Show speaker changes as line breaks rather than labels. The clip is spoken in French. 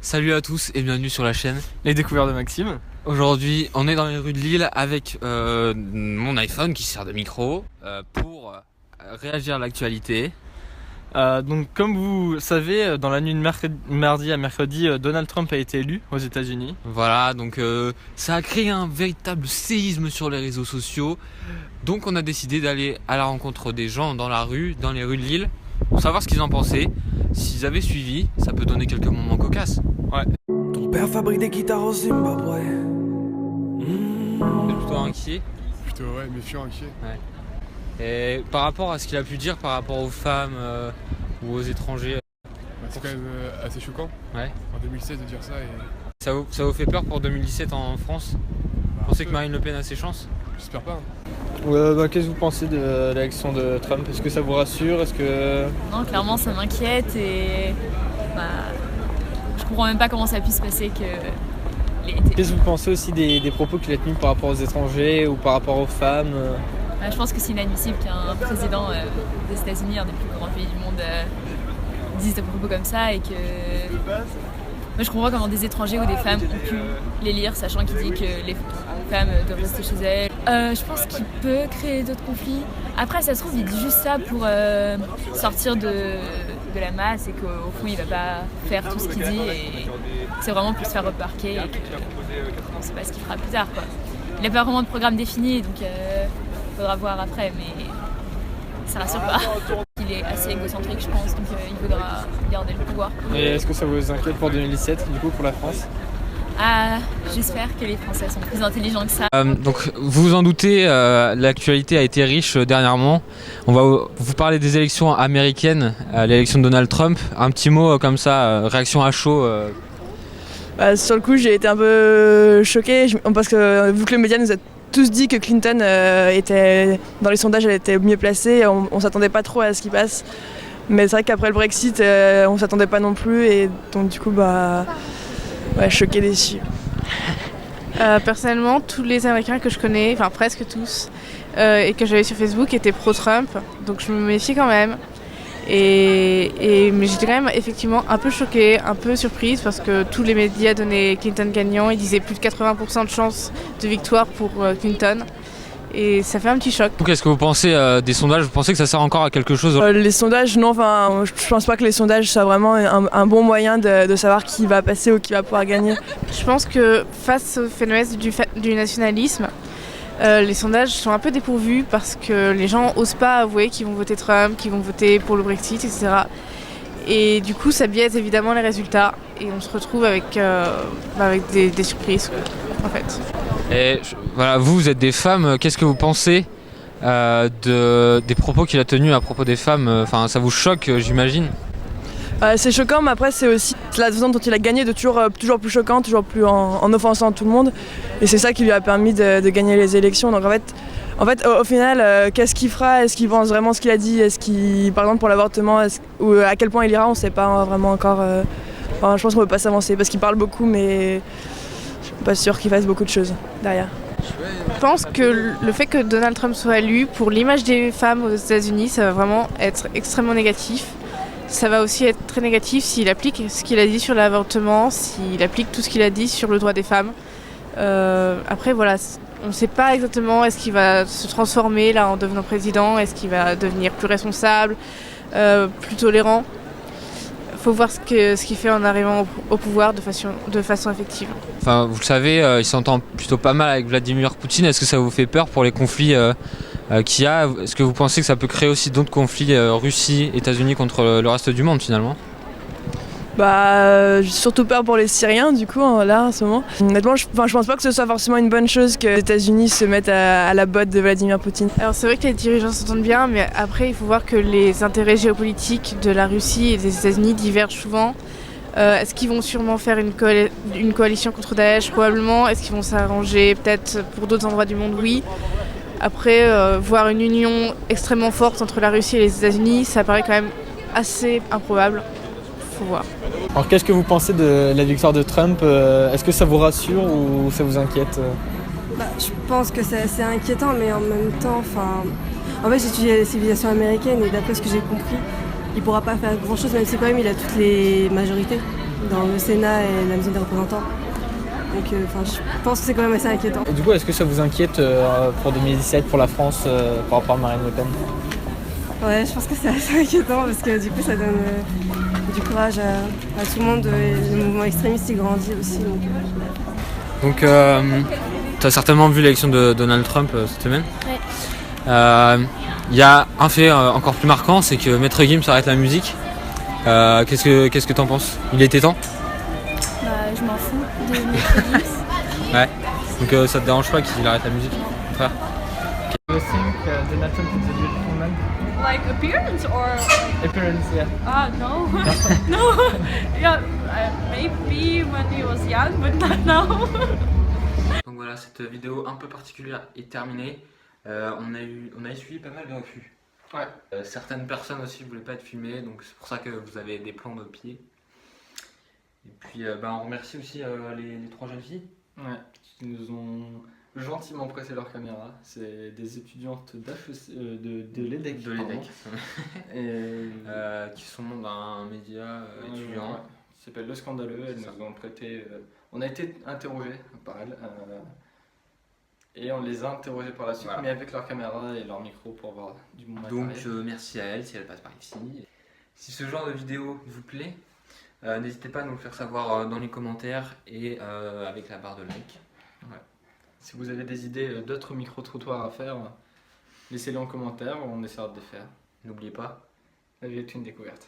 Salut à tous et bienvenue sur la chaîne.
Les découvertes de Maxime.
Aujourd'hui, on est dans les rues de Lille avec mon iPhone qui sert de micro pour réagir à l'actualité.
Donc comme vous savez, dans la nuit de mardi à mercredi, Donald Trump a été élu aux États-Unis.
Voilà, donc ça a créé un véritable séisme sur les réseaux sociaux. Donc on a décidé d'aller à la rencontre des gens dans la rue, dans les rues de Lille, pour savoir ce qu'ils en pensaient. S'ils avaient suivi, ça peut donner quelques moments cocasses.
Ouais.
Ton père fabrique des guitares au Zimbabwe.
T'es plutôt inquiet.
Plutôt ouais, méfiant, inquiet.
Et par rapport à ce qu'il a pu dire par rapport aux femmes ou aux étrangers,
C'est quand même assez choquant.
Ouais.
En 2016 de dire ça et.
ça vous fait peur pour 2017 en France? Vous pensez que Marine Le Pen a ses chances?
J'espère pas.
Qu'est-ce que vous pensez de l'élection de Trump? Est-ce que ça vous rassure?
Non, clairement ça m'inquiète et je comprends même pas comment ça puisse passer
Qu'est-ce que vous pensez aussi des propos qu'il a tenus par rapport aux étrangers ou par rapport aux femmes?
Je pense que c'est inadmissible qu'un président des États-Unis, un des plus grands pays du monde, dise des propos comme ça et que... Moi je comprends comment des étrangers ou des femmes ont pu les lire, sachant qu'il dit que les femmes doivent rester chez elles. Je pense qu'il peut créer d'autres conflits. Après ça se trouve il dit juste ça pour sortir de la masse et qu'au fond il va pas faire tout ce qu'il dit et c'est vraiment pour se faire remarquer et qu'on sait pas ce qu'il fera plus tard, quoi. Il n'a pas vraiment de programme défini donc il faudra voir après, mais ça rassure pas. Il est assez égocentrique je pense, donc il voudra garder le pouvoir.
Et est-ce que ça vous inquiète pour 2017 du coup pour la France?
J'espère que les Français sont plus intelligents que ça.
Donc vous vous en doutez, l'actualité a été riche dernièrement. On va vous parler des élections américaines, l'élection de Donald Trump. Un petit mot comme ça, réaction à chaud.
Sur le coup, j'ai été un peu choquée parce que vu que les médias nous a tous dit que Clinton était dans les sondages, elle était mieux placée, on s'attendait pas trop à ce qui passe. Mais c'est vrai qu'après le Brexit, on s'attendait pas non plus et donc du coup, choquée, déçue.
Personnellement, tous les Américains que je connais, enfin presque tous, et que j'avais sur Facebook étaient pro-Trump, donc je me méfie quand même. Mais j'étais quand même effectivement un peu choquée, un peu surprise parce que tous les médias donnaient Clinton gagnant, ils disaient plus de 80% de chances de victoire pour Clinton. Et ça fait un petit choc.
Qu'est-ce que vous pensez des sondages? Vous pensez que ça sert encore à quelque chose?
Les sondages, non, je pense pas que les sondages soient vraiment un bon moyen de savoir qui va passer ou qui va pouvoir gagner.
Je pense que face au phénomène du nationalisme, les sondages sont un peu dépourvus parce que les gens osent pas avouer qu'ils vont voter Trump, qu'ils vont voter pour le Brexit, etc. Et du coup, ça biaise évidemment les résultats et on se retrouve avec des surprises, en fait.
Et voilà, vous êtes des femmes, qu'est-ce que vous pensez des propos qu'il a tenus à propos des femmes? Enfin, ça vous choque, j'imagine?
C'est choquant, mais après c'est aussi la façon dont il a gagné, de toujours plus choquant, toujours plus en offensant tout le monde. Et c'est ça qui lui a permis de gagner les élections. Donc en fait au final, qu'est-ce qu'il fera? Est-ce qu'il pense vraiment ce qu'il a dit? Est-ce qu'il, par exemple pour l'avortement, ou à quel point il ira? On ne sait pas vraiment encore. Je pense qu'on ne peut pas s'avancer parce qu'il parle beaucoup, mais je suis pas sûre qu'il fasse beaucoup de choses derrière.
Je pense que le fait que Donald Trump soit élu, pour l'image des femmes aux États-Unis, ça va vraiment être extrêmement négatif. Ça va aussi être très négatif s'il applique ce qu'il a dit sur l'avortement, s'il applique tout ce qu'il a dit sur le droit des femmes. Après, voilà, on ne sait pas exactement, est-ce qu'il va se transformer là en devenant président, est-ce qu'il va devenir plus responsable, plus tolérant. Il faut voir ce qu'il fait en arrivant au pouvoir de façon effective.
Enfin, vous le savez, il s'entend plutôt pas mal avec Vladimir Poutine. Est-ce que ça vous fait peur pour les conflits qu'il y a? Est-ce que vous pensez que ça peut créer aussi d'autres conflits Russie, États-Unis contre le reste du monde finalement?
J'ai surtout peur pour les Syriens du coup là en ce moment. Honnêtement, je pense pas que ce soit forcément une bonne chose que les États-Unis se mettent à la botte de Vladimir Poutine.
Alors c'est vrai que les dirigeants s'entendent bien, mais après il faut voir que les intérêts géopolitiques de la Russie et des États-Unis divergent souvent. Est-ce qu'ils vont sûrement faire une coalition contre Daesh? Probablement. Est-ce qu'ils vont s'arranger peut-être pour d'autres endroits du monde? Oui. Après, voir une union extrêmement forte entre la Russie et les États-Unis, ça paraît quand même assez improbable. Faut voir.
Alors qu'est-ce que vous pensez de la victoire de Trump? Est-ce que ça vous rassure ou ça vous inquiète?
Je pense que c'est assez inquiétant, mais en même temps, en fait j'étudie la civilisation américaine et d'après ce que j'ai compris, il pourra pas faire grand chose, même si quand même il a toutes les majorités. dans le Sénat et la Maison des représentants. Donc je pense que c'est quand même assez inquiétant.
Et du coup, est-ce que ça vous inquiète pour 2017, pour la France, par rapport à Marine Le Pen?
Ouais, je pense que c'est assez inquiétant parce que du coup ça donne du courage à tout le monde et le mouvement extrémiste il grandit aussi.
Donc, tu as certainement vu l'élection de Donald Trump cette semaine.
Ouais.
Il y a un fait encore plus marquant, c'est que Maître Gims arrête la musique. Qu'est-ce que t'en penses? Il était temps?
Bah, je m'en fous de Maître Gims.
Ouais. Donc ça te dérange pas qu'il arrête la musique, frère?
Do you think Donald Trump is a beautiful man?
Like appearance or like
Appearance, yeah.
no. No. Yeah, maybe when he was young, but not now.
Donc voilà, cette vidéo un peu particulière est terminée. On a essuyé pas mal de refus.
Ouais.
Certaines personnes aussi voulaient pas être filmées, donc c'est pour ça que vous avez des plans de pied. Et puis on remercie aussi les 3 jeunes filles.
Ouais, qui nous ont gentiment pressé leur caméra. C'est des étudiantes de l'EDEC.
De l'EDEC.
Et
Qui sont d'un média étudiant.
ouais, qui s'appelle Le Scandaleux. Elles nous ont prêté. On a été interrogés par elles. Et on les a interrogés par la suite,
Voilà.
mais avec leur caméra et leur micro pour avoir du bon matériel.
Donc merci à elles si elles passent par ici. Si ce genre de vidéo vous plaît, n'hésitez pas à nous le faire savoir dans les commentaires et avec la barre de like.
Ouais. Si vous avez des idées d'autres micro-trottoirs à faire, laissez-les en commentaire, on essaiera de les faire.
N'oubliez pas,
La vie est une découverte.